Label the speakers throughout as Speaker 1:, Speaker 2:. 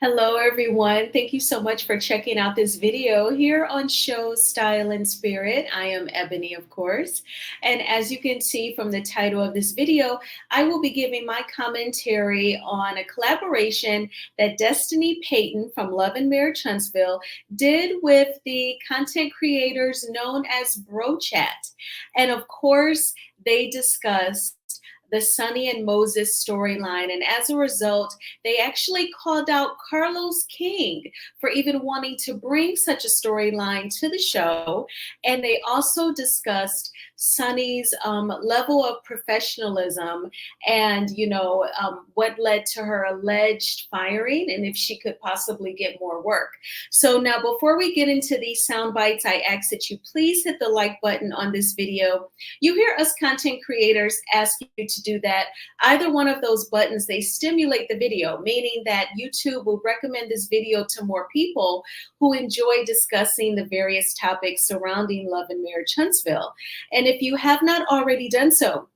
Speaker 1: Hello, everyone. Thank you so much for checking out this video here on Show Style and Spirit. I am Ebony, of course. And as you can see from the title of this video, I will be giving my commentary on a collaboration that Destiny Payton from Love and Marriage Huntsville did with the content creators known as Brough Chat. And of course, they discussed the Sunni and Moses storyline. And as a result, they actually called out Carlos King for even wanting to bring such a storyline to the show. And they also discussed Sunni's level of professionalism and, what led to her alleged firing and if she could possibly get more work. So now, before we get into these sound bites, I ask that you please hit the like button on this video. You hear us content creators ask you to do that. Either one of those buttons, they stimulate the video, meaning that YouTube will recommend this video to more people who enjoy discussing the various topics surrounding Love and Marriage Huntsville. And if you have not already done so,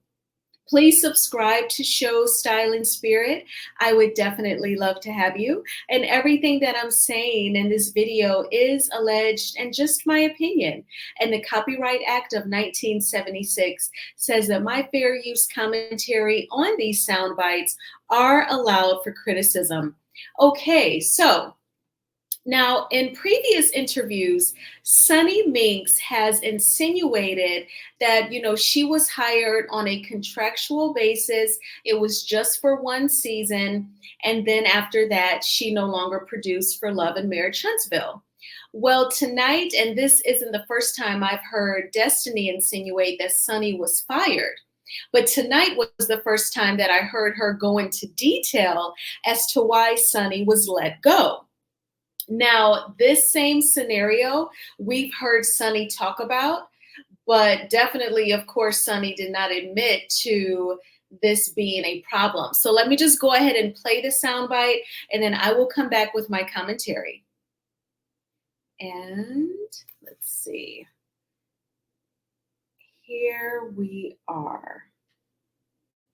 Speaker 1: please subscribe to Show Style and Spirit. I would definitely love to have you. And everything that I'm saying in this video is alleged and just my opinion. And the Copyright Act of 1976 says that my fair use commentary on these sound bites are allowed for criticism. Okay, so now, in previous interviews, Sunni Minx has insinuated that, she was hired on a contractual basis. It was just for one season. And then after that, she no longer produced for Love and Marriage Huntsville. Well, tonight, and this isn't the first time I've heard Destiny insinuate that Sunni was fired. But tonight was the first time that I heard her go into detail as to why Sunni was let go. Now, this same scenario we've heard Sunni talk about, but definitely, of course, Sunni did not admit to this being a problem. So let me just go ahead and play the soundbite, and then I will come back with my commentary. And let's see. Here we are.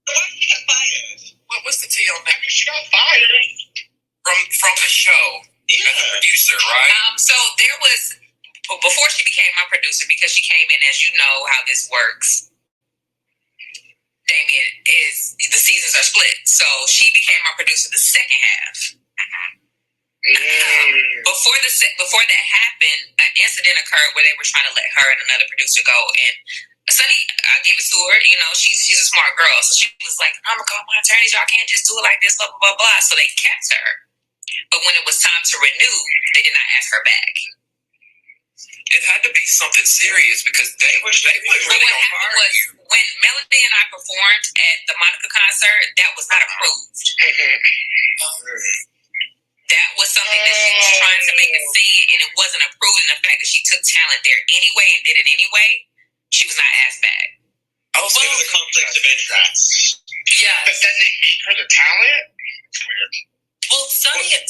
Speaker 2: Why did she get fired? What's the tea on that? She got fired from the show. Yeah. As a producer, right? So there was, before she became my producer, because she came in, as you know how this works, Damien, is the seasons are split. So she became my producer the second half. Before that happened, an incident occurred where they were trying to let her and another producer go. And Sunni, I gave it to her, she's a smart girl. So she was like, I'm going to call my attorneys. Y'all can't just do it like this, blah, blah, blah, blah. So they kept her. But when it was time to renew, they did not ask her back. It had to be something serious because they were really on fire. What happened was when Melody and I performed at the Monica concert, that was not approved. That was something that she was trying to make a scene, and it wasn't approved. And the fact that she took talent there anyway and did it anyway, she was not asked back. Oh, so it was a conflict of interest. Yeah. But then they gave her the talent? Well, Sunni did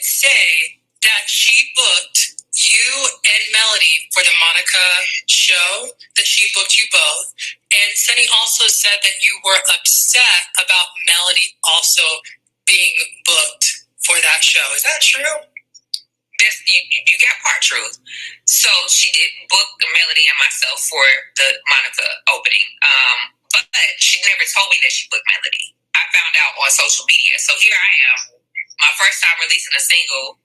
Speaker 2: say that she booked you and Melody for the Monica show, that she booked you both. And Sunni also said that you were upset about Melody also being booked for that show. Is that true? You got part truth. So she did book Melody and myself for the Monica opening. But she never told me that she booked Melody. I found out on social media. So here I am, my first time releasing a single,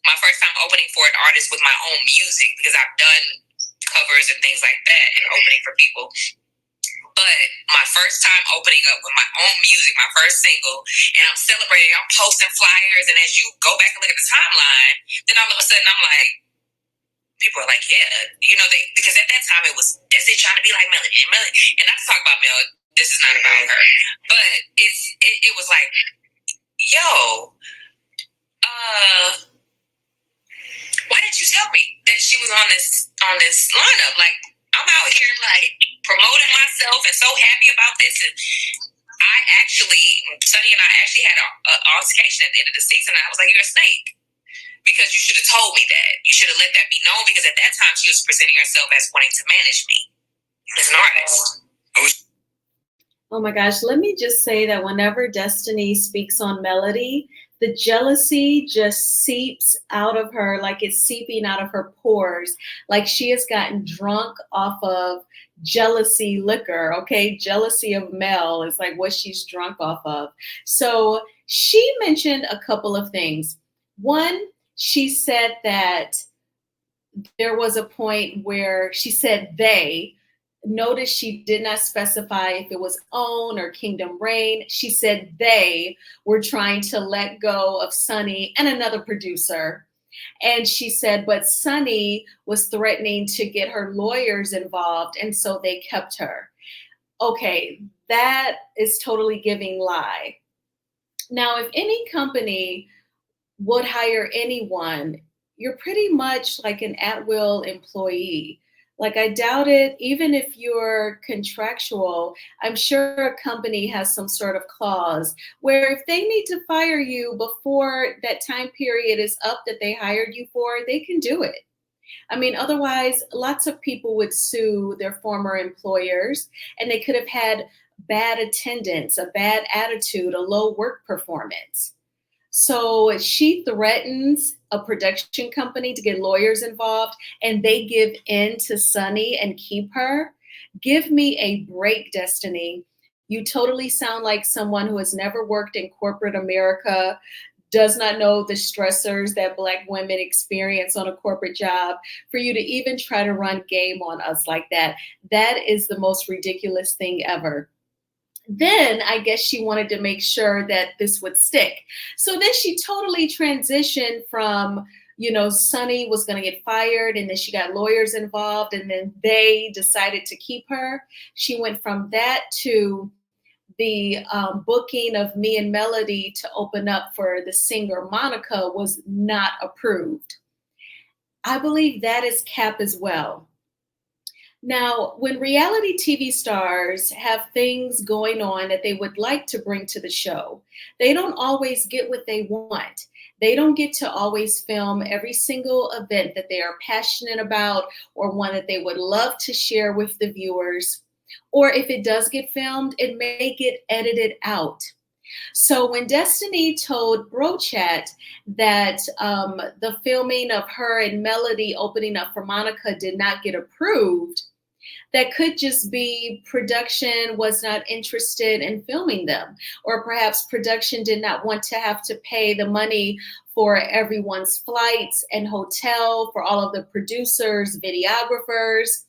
Speaker 2: my first time opening for an artist with my own music, because I've done covers and things like that and opening for people. But my first time opening up with my own music, my first single, and I'm celebrating, I'm posting flyers, and as you go back and look at the timeline, then all of a sudden I'm like, people are like, yeah, because at that time it was Destiny trying to be like Melody, and not to talk about Melody, this is not about her, but it was like, yo, why didn't you tell me that she was on this lineup? Like, I'm out here like promoting myself and so happy about this. And Sunni and I actually had an altercation at the end of the season. And I was like, you're a snake. Because you should have told me that. You should have let that be known, because at that time she was presenting herself as wanting to manage me as an artist.
Speaker 1: Oh my gosh, let me just say that whenever Destiny speaks on Melody, the jealousy just seeps out of her, like it's seeping out of her pores, like she has gotten drunk off of jealousy liquor, okay? Jealousy of Mel is like what she's drunk off of. So she mentioned a couple of things. One, she said that there was a point where she said they. Notice she did not specify if it was OWN or Kingdom Reign. She said they were trying to let go of Sunny and another producer. And she said, but Sunny was threatening to get her lawyers involved, and so they kept her. Okay, that is totally giving lie. Now, if any company would hire anyone, you're pretty much like an at-will employee. Like, I doubt it, even if you're contractual, I'm sure a company has some sort of clause where if they need to fire you before that time period is up that they hired you for, they can do it. I mean, otherwise, lots of people would sue their former employers and they could have had bad attendance, a bad attitude, a low work performance. So she threatens a production company to get lawyers involved and they give in to Sunny and keep her. Give me a break, Destiny. You totally sound like someone who has never worked in corporate America, does not know the stressors that Black women experience on a corporate job, for you to even try to run game on us like that. That is the most ridiculous thing ever. Then I guess she wanted to make sure that this would stick. So then she totally transitioned from, Sunny was going to get fired and then she got lawyers involved and then they decided to keep her. She went from that to the booking of me and Melody to open up for the singer Monica was not approved. I believe that is cap as well. Now, when reality TV stars have things going on that they would like to bring to the show, they don't always get what they want. They don't get to always film every single event that they are passionate about or one that they would love to share with the viewers. Or if it does get filmed, it may get edited out. So when Destiny told Brough Chat that the filming of her and Melody opening up for Monica did not get approved, that could just be production was not interested in filming them, or perhaps production did not want to have to pay the money for everyone's flights and hotel, for all of the producers, videographers,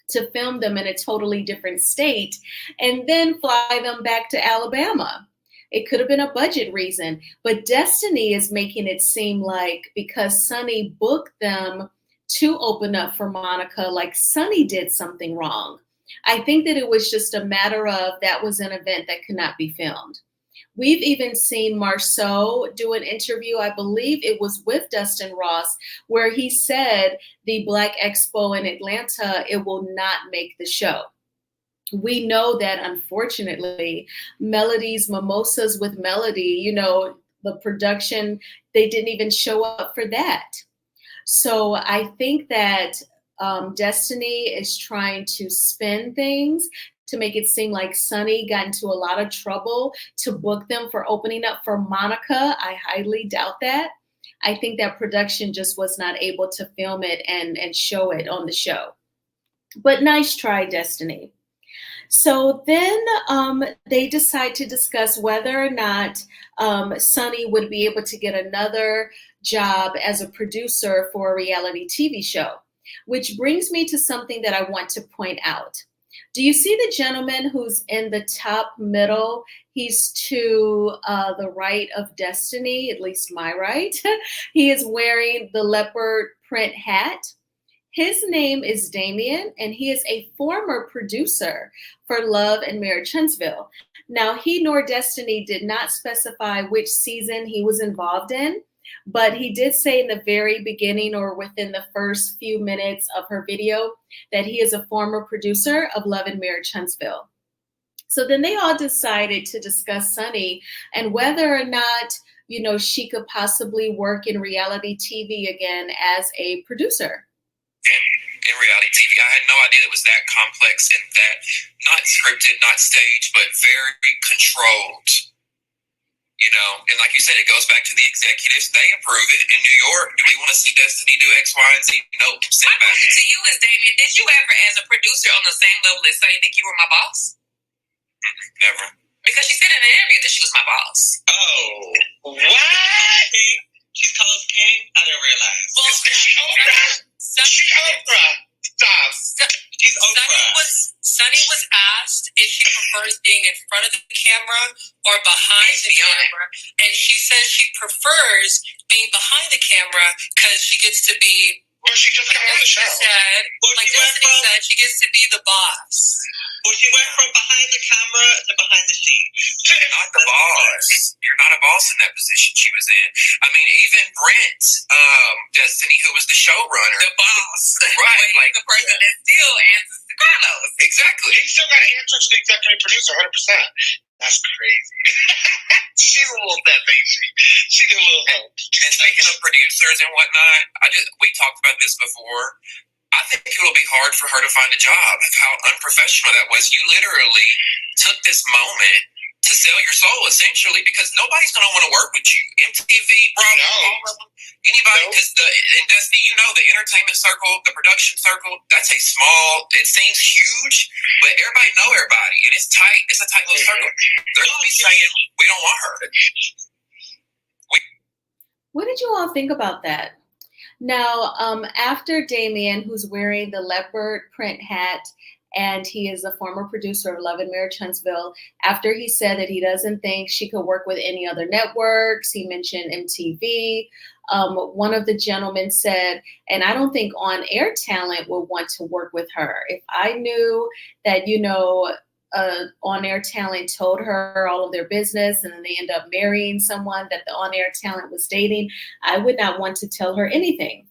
Speaker 1: to film them in a totally different state and then fly them back to Alabama. It could have been a budget reason, but Destiny is making it seem like because Sunny booked them to open up for Monica, like Sunny did something wrong. I think that it was just a matter of that was an event that could not be filmed. We've even seen Marceau do an interview, I believe it was with Dustin Ross, where he said the Black Expo in Atlanta, it will not make the show. We know that unfortunately, Melody's Mimosas with Melody, the production, they didn't even show up for that. So I think that Destiny is trying to spin things to make it seem like Sunny got into a lot of trouble to book them for opening up for Monica. I highly doubt that. I think that production just was not able to film it and show it on the show. But nice try, Destiny. So then they decide to discuss whether or not Sunny would be able to get another job as a producer for a reality TV show, which brings me to something that I want to point out. Do you see the gentleman who's in the top middle? He's to the right of Destiny, at least my right. He is wearing the leopard print hat. His name is Damien, and he is a former producer for Love and Marriage Huntsville. Now, he nor Destiny did not specify which season he was involved in, but he did say in the very beginning or within the first few minutes of her video that he is a former producer of Love and Marriage Huntsville. So then they all decided to discuss Sunny and whether or not, she could possibly work in reality TV again as a producer.
Speaker 2: in reality TV. I had no idea it was that complex and that not scripted, not staged, but very controlled. You know, and like you said, it goes back to the executives. They approve it. In New York, do we want to see Destiny do X, Y, and Z? Nope.
Speaker 3: My question to you is, Damien, did you ever, as a producer on the same level as Sunny, think you were my boss?
Speaker 2: Never.
Speaker 3: Because she said in an interview that she was my boss.
Speaker 2: Oh, what? She's Colors King? I didn't realize.
Speaker 3: Well,
Speaker 2: she Oprah. She Oprah. Stop. She's Oprah.
Speaker 3: Sunny was asked if she prefers being in front of the camera or behind the camera, and she says she prefers being behind the camera because she gets to be.
Speaker 2: Well, she just got on the show.
Speaker 3: Destiny said, she gets to be the boss.
Speaker 2: Well, she went from behind the camera to behind the scenes. You're not the boss. You're not a boss in that position she was in. I mean, even Brent, Destiny, who was the showrunner.
Speaker 3: The boss.
Speaker 2: Right.
Speaker 3: Like the person that still answers to Carlos.
Speaker 2: Exactly. He still got to answer to the executive producer 100%. That's crazy. She's a little that baby. She's a little help. And speaking of producers and whatnot, we talked about this before. I think it will be hard for her to find a job. How unprofessional that was. You literally took this moment to sell your soul, essentially, because nobody's going to want to work with you. MTV, Brough, anybody, because in Destiny, you know, the entertainment circle, the production circle, that's a small, it seems huge, but everybody know everybody, and it's tight. It's a tight little circle. They're going to be saying, we don't want her.
Speaker 1: What did you all think about that? Now, after Damien, who's wearing the leopard print hat, and he is a former producer of Love and Marriage Huntsville, after he said that he doesn't think she could work with any other networks, he mentioned MTV. One of the gentlemen said, and I don't think on-air talent would want to work with her. If I knew that, you know, on-air talent told her all of their business and then they end up marrying someone that the on-air talent was dating, I would not want to tell her anything.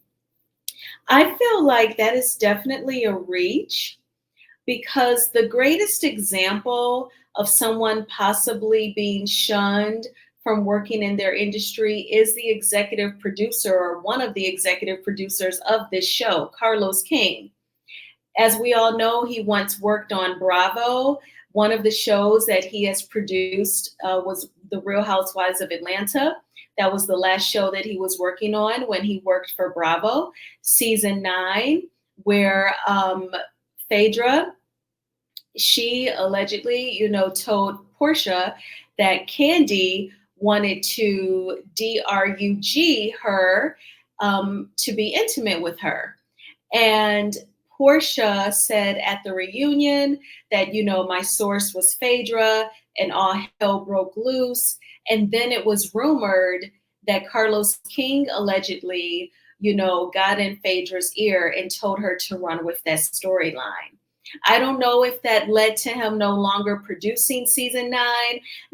Speaker 1: I feel like that is definitely a reach, because the greatest example of someone possibly being shunned from working in their industry is the executive producer, or one of the executive producers of this show, Carlos King. As we all know, he once worked on Bravo. One of the shows that he has produced was The Real Housewives of Atlanta. That was the last show that he was working on when he worked for Bravo. Season 9, where Phaedra, she allegedly, you know, told Portia that Candy wanted to DRUG her to be intimate with her. And Portia said at the reunion that, you know, my source was Phaedra, and all hell broke loose. And then it was rumored that Carlos King allegedly, you know, got in Phaedra's ear and told her to run with that storyline. I don't know if that led to him no longer producing season 9.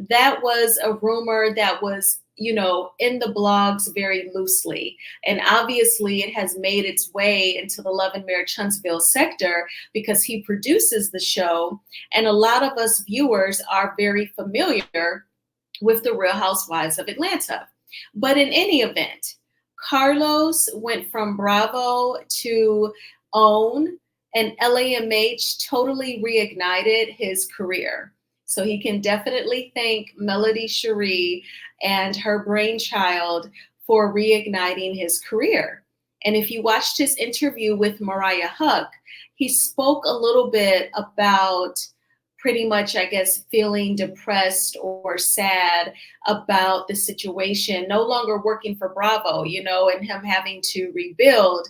Speaker 1: That was a rumor that was, you know, in the blogs very loosely. And obviously it has made its way into the Love and Marriage Huntsville sector because he produces the show. And a lot of us viewers are very familiar with the Real Housewives of Atlanta. But in any event, Carlos went from Bravo to OWN, and LAMH totally reignited his career. So he can definitely thank Melody Cherie and her brainchild for reigniting his career. And if you watched his interview with Mariah Huck, he spoke a little bit about pretty much, I guess, feeling depressed or sad about the situation, no longer working for Bravo, you know, and him having to rebuild,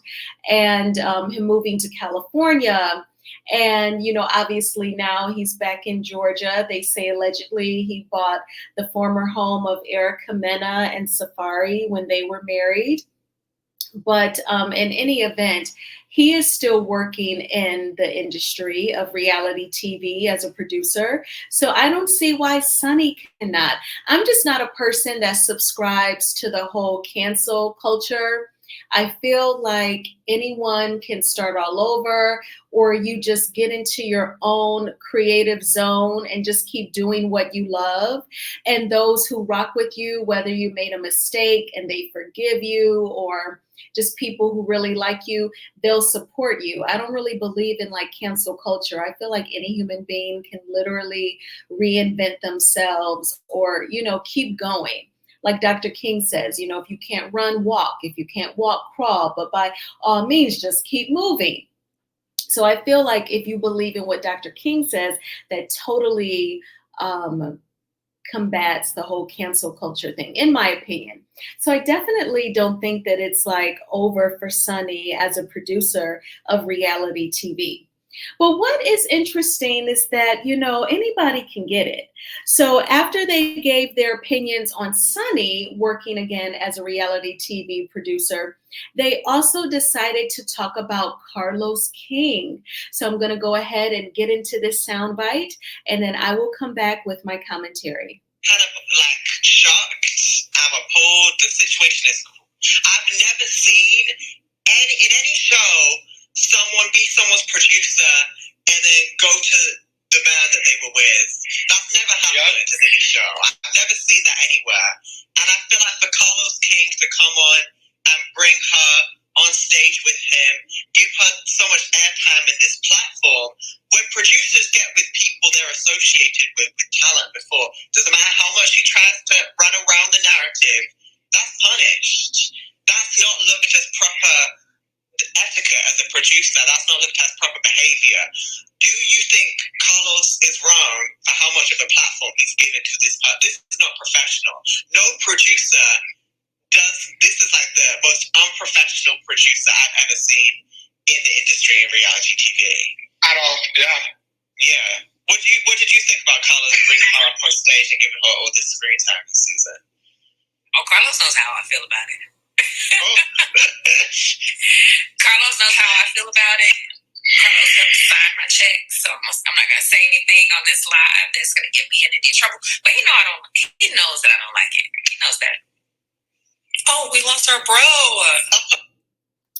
Speaker 1: and him moving to California. And, you know, obviously now he's back in Georgia. They say allegedly he bought the former home of Erica Mena and Safari when they were married. But in any event, he is still working in the industry of reality TV as a producer. So I don't see why Sunny cannot. I'm just not a person that subscribes to the whole cancel culture. I feel like anyone can start all over, or you just get into your own creative zone and just keep doing what you love. And those who rock with you, whether you made a mistake and they forgive you, or just people who really like you, they'll support you. I don't really believe in like cancel culture. I feel like any human being can literally reinvent themselves or, keep going. Like Dr. King says, if you can't run, walk. If you can't walk, crawl. But by all means, just keep moving. So I feel like if you believe in what Dr. King says, that totally combats the whole cancel culture thing, in my opinion. So I definitely don't think that it's like over for Sunni as a producer of reality TV. But what is interesting is that, anybody can get it. So after they gave their opinions on Sunni working again as a reality TV producer, they also decided to talk about Carlos King. So I'm going to go ahead and get into this soundbite, and then I will come back with my commentary.
Speaker 3: Kind of like shocked. I'm appalled. The situation is cool. I've never seen in any show someone be someone's producer and then go to the band that they were with. That's never happened in any show. I've never seen that anywhere. And I feel like for Carlos King to come on and bring her on stage with him, give her so much airtime in this platform, when producers get with people they're associated with talent before, doesn't matter how much he tries to run around the narrative, that's punished. That's not looked as proper etiquette as a producer. That's not looked as proper behavior. Do you think Carlos is wrong for how much of a platform he's given to this part? This is not professional. No producer does. This is like the most unprofessional producer I've ever seen in the industry in reality TV.
Speaker 2: At all, yeah.
Speaker 3: Yeah. What did you think about Carlos bringing her up on stage and giving her all this screen time this season?
Speaker 2: Oh, Carlos knows how I feel about it. Carlos knows how I feel about it. Carlos helped sign my check, so I'm not gonna say anything on this live that's gonna get me in any trouble. But he knows that I don't like it. He knows that. Oh, we lost our bro.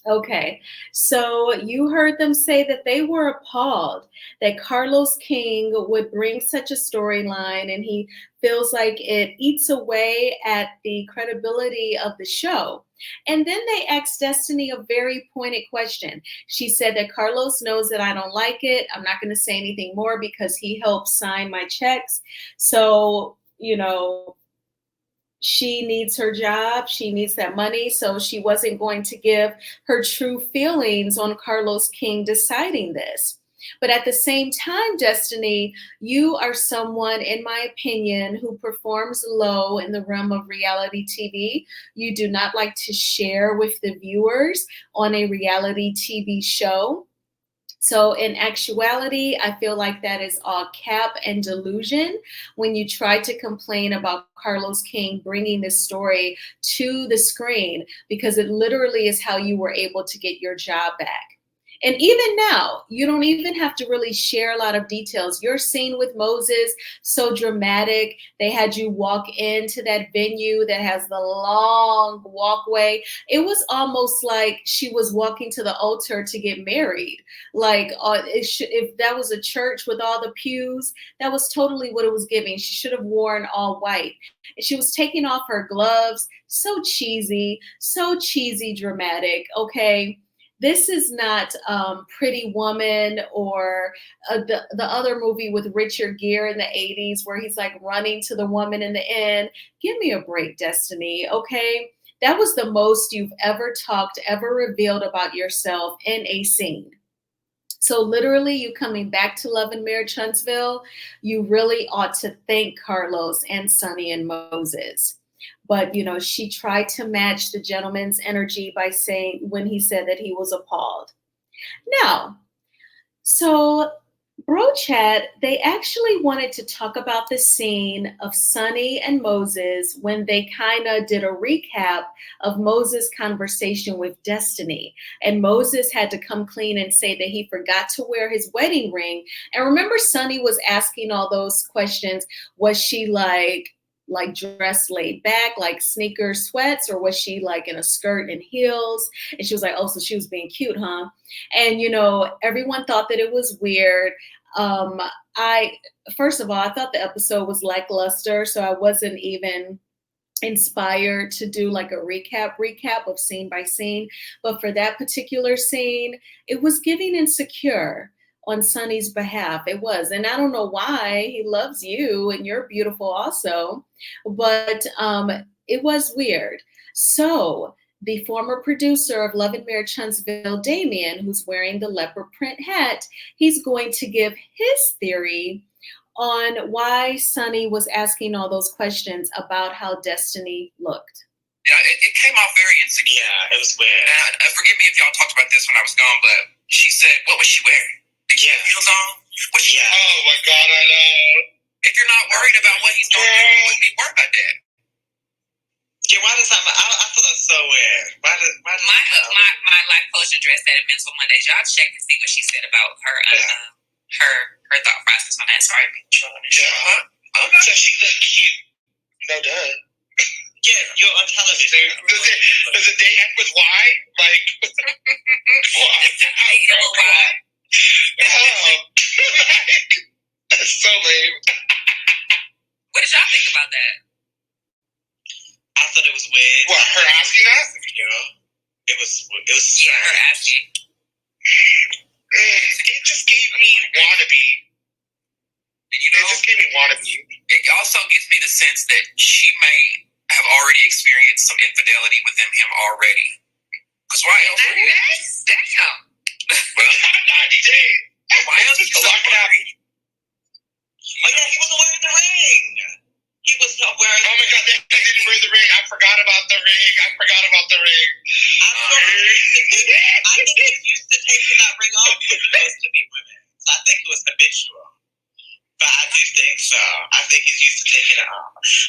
Speaker 1: Okay, so you heard them say that they were appalled that Carlos King would bring such a storyline, and he feels like it eats away at the credibility of the show. And then they asked Destiny a very pointed question. She said that Carlos knows that I don't like it. I'm not going to say anything more because he helped sign my checks. So, she needs her job. She needs that money. So she wasn't going to give her true feelings on Carlos King deciding this. But at the same time, Destiny, you are someone, in my opinion, who performs low in the realm of reality TV. You do not like to share with the viewers on a reality TV show. So in actuality, I feel like that is all cap and delusion when you try to complain about Carlos King bringing this story to the screen, because it literally is how you were able to get your job back. And even now, you don't even have to really share a lot of details. Your scene with Moses, so dramatic. They had you walk into that venue that has the long walkway. It was almost like she was walking to the altar to get married. Like if that was a church with all the pews, that was totally what it was giving. She should have worn all white. She was taking off her gloves. So cheesy, dramatic. Okay. This is not Pretty Woman or the other movie with Richard Gere in the 80s where he's like running to the woman in the end. Give me a break, Destiny, okay? That was the most you've ever talked, ever revealed about yourself in a scene. So literally, you coming back to Love and Marriage Huntsville, you really ought to thank Carlos and Sunni and Moses. But, she tried to match the gentleman's energy by saying when he said that he was appalled. Now, so Brough Chat, they actually wanted to talk about the scene of Sunni and Moses when they kind of did a recap of Moses' conversation with Destiny. And Moses had to come clean and say that he forgot to wear his wedding ring. And remember, Sunni was asking all those questions. Was she like like dressed laid back, like sneaker sweats, or was she like in a skirt and heels? And she was like, oh, so she was being cute, huh? And everyone thought that it was weird. I First of all, I thought the episode was lackluster, so I wasn't even inspired to do like a recap of scene by scene. But for that particular scene, it was giving insecure on Sunny's behalf. It was. And I don't know why. He loves you and you're beautiful also. But it was weird. So the former producer of Love and Marriage Huntsville, Damien, who's wearing the leopard print hat, he's going to give his theory on why Sunny was asking all those questions about how Destiny looked.
Speaker 2: Yeah, it came off very insecure.
Speaker 3: Yeah, it was weird.
Speaker 2: And forgive me if y'all talked about this when I was gone, but she said, what was she wearing? Did she have heels on? Was she?
Speaker 3: Oh my God, I know.
Speaker 2: If you're not worried about what he's doing, you wouldn't be worried about that.
Speaker 3: Yeah, why does that? I thought that's so weird. Why does
Speaker 2: my life coach addressed that at Mental Mondays. Y'all check to see what she said about her her thought process on that. Sorry, I'm trying to show her.
Speaker 3: Okay. So she looked cute. No duh. Yeah, you're on television. Does the day end with Y? Like,
Speaker 2: why?
Speaker 3: That's so lame.
Speaker 2: What did y'all think about that?
Speaker 3: I thought it was weird. What, her asking us? Yeah. It was
Speaker 2: yeah, her asking.
Speaker 3: It just gave me wannabe. It just gave me wannabe.
Speaker 2: It also gives me the sense that she may have already experienced some infidelity within him already. Because why else? Damn.
Speaker 3: Well, 90 days.
Speaker 2: Why else is he so worried?
Speaker 3: Oh yeah, he wasn't wearing the ring. He was not wearing. Oh my God, they didn't wear the ring. I forgot about the ring. I think he's used to taking that ring off when he goes to meet women. So I think it was habitual. But I do think so. I think he's used to taking it off. She's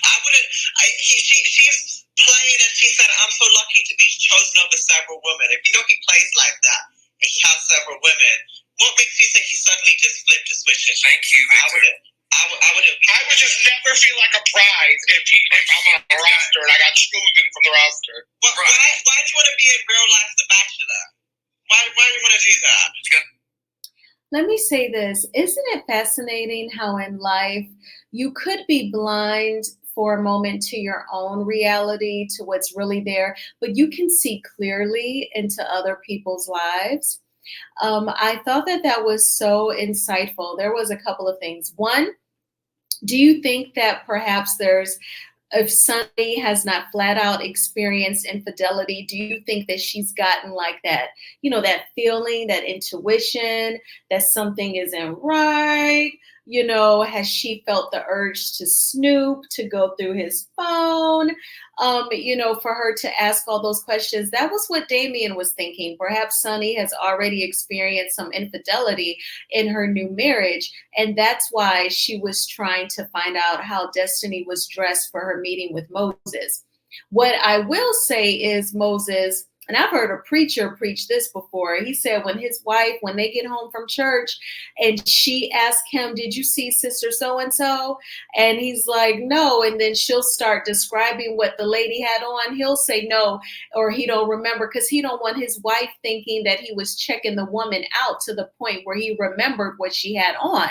Speaker 3: playing and she said, I'm so lucky to be chosen over several women. If you know he plays like that and he has several women, what makes you think he suddenly just flipped a switch?
Speaker 2: Thank you, Victor.
Speaker 3: I would just never feel like a prize if I'm on a roster and I got chosen from the roster. Why do you want to be in real life The Bachelor? Why do you want to do that?
Speaker 1: Let me say this. Isn't it fascinating how in life you could be blind for a moment to your own reality, to what's really there, but you can see clearly into other people's lives? I thought that was so insightful. There was a couple of things. One, do you think that perhaps if Sunny has not flat out experienced infidelity, do you think that she's gotten like that, that feeling, that intuition, that something isn't right? Has she felt the urge to snoop, to go through his phone, for her to ask all those questions? That was what Damien was thinking. Perhaps Sunny has already experienced some infidelity in her new marriage. And that's why she was trying to find out how Destiny was dressed for her meeting with Moses. What I will say is Moses, and I've heard a preacher preach this before. He said when his wife, when they get home from church and she asked him, did you see sister so-and-so? And he's like, no. And then she'll start describing what the lady had on. He'll say no, or he don't remember, because he don't want his wife thinking that he was checking the woman out to the point where he remembered what she had on.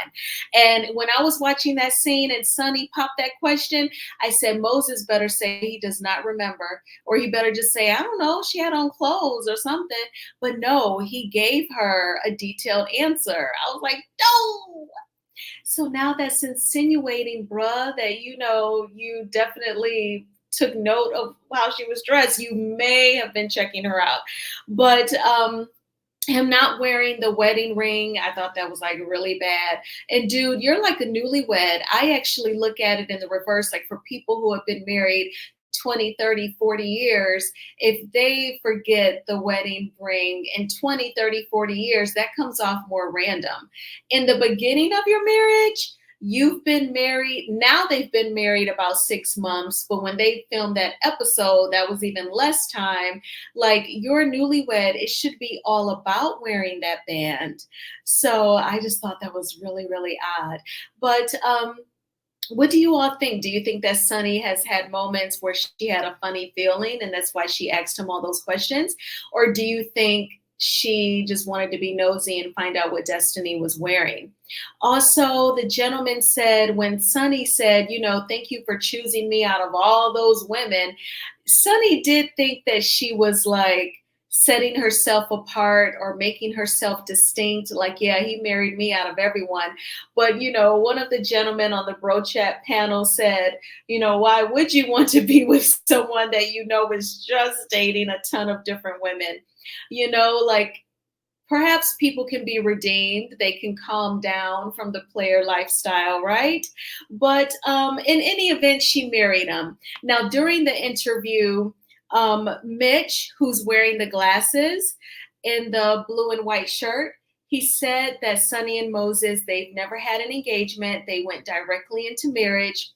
Speaker 1: And when I was watching that scene and Sunny popped that question, I said, Moses better say he does not remember, or he better just say, I don't know, she had on clothes or something. But no, he gave her a detailed answer. I was like, no. So now that's insinuating, bruh, that you definitely took note of how she was dressed. You may have been checking her out. But him not wearing the wedding ring, I thought that was like really bad. And dude, you're like a newlywed. I actually look at it in the reverse, like for people who have been married 20, 30, 40 years, if they forget the wedding ring in 20, 30, 40 years, that comes off more random. In the beginning of your marriage, you've been married. Now they've been married about 6 months, but when they filmed that episode, that was even less time. Like, you're newlywed, it should be all about wearing that band. So I just thought that was really, really odd. But What do you all think? Do you think that Sunny has had moments where she had a funny feeling and that's why she asked him all those questions? Or do you think she just wanted to be nosy and find out what Destiny was wearing? Also, the gentleman said when Sunny said, thank you for choosing me out of all those women, Sunny did think that she was like setting herself apart or making herself distinct. Like, yeah, he married me out of everyone. But, one of the gentlemen on the Brough Chat panel said, why would you want to be with someone that is just dating a ton of different women? Like perhaps people can be redeemed. They can calm down from the player lifestyle, right? But in any event, she married him. Now, during the interview, Mitch, who's wearing the glasses in the blue and white shirt, he said that Sunny and Moses, they've never had an engagement. They went directly into marriage.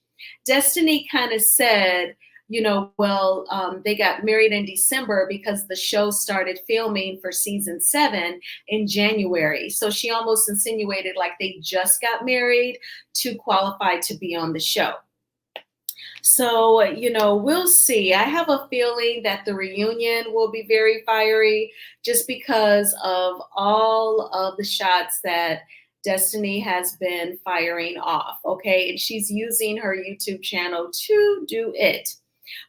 Speaker 1: Destiny kind of said, they got married in December because the show started filming for season 7 in January. So she almost insinuated like they just got married to qualify to be on the show. So, we'll see. I have a feeling that the reunion will be very fiery just because of all of the shots that Destiny has been firing off. Okay. And she's using her YouTube channel to do it.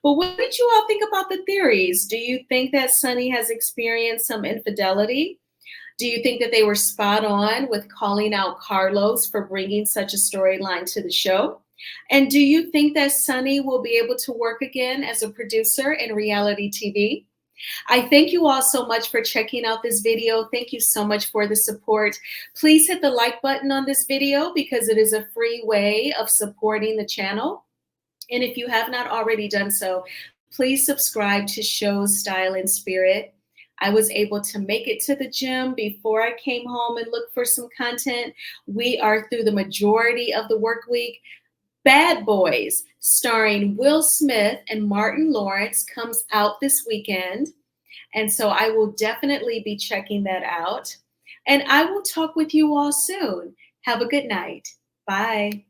Speaker 1: But what did you all think about the theories? Do you think that Sunny has experienced some infidelity? Do you think that they were spot on with calling out Carlos for bringing such a storyline to the show? And do you think that Sunny will be able to work again as a producer in reality TV? I thank you all so much for checking out this video. Thank you so much for the support. Please hit the like button on this video because it is a free way of supporting the channel. And if you have not already done so, please subscribe to Shows, Style, and Spirit. I was able to make it to the gym before I came home and looked for some content. We are through the majority of the work week. Bad Boys, starring Will Smith and Martin Lawrence, comes out this weekend. And so I will definitely be checking that out. And I will talk with you all soon. Have a good night. Bye.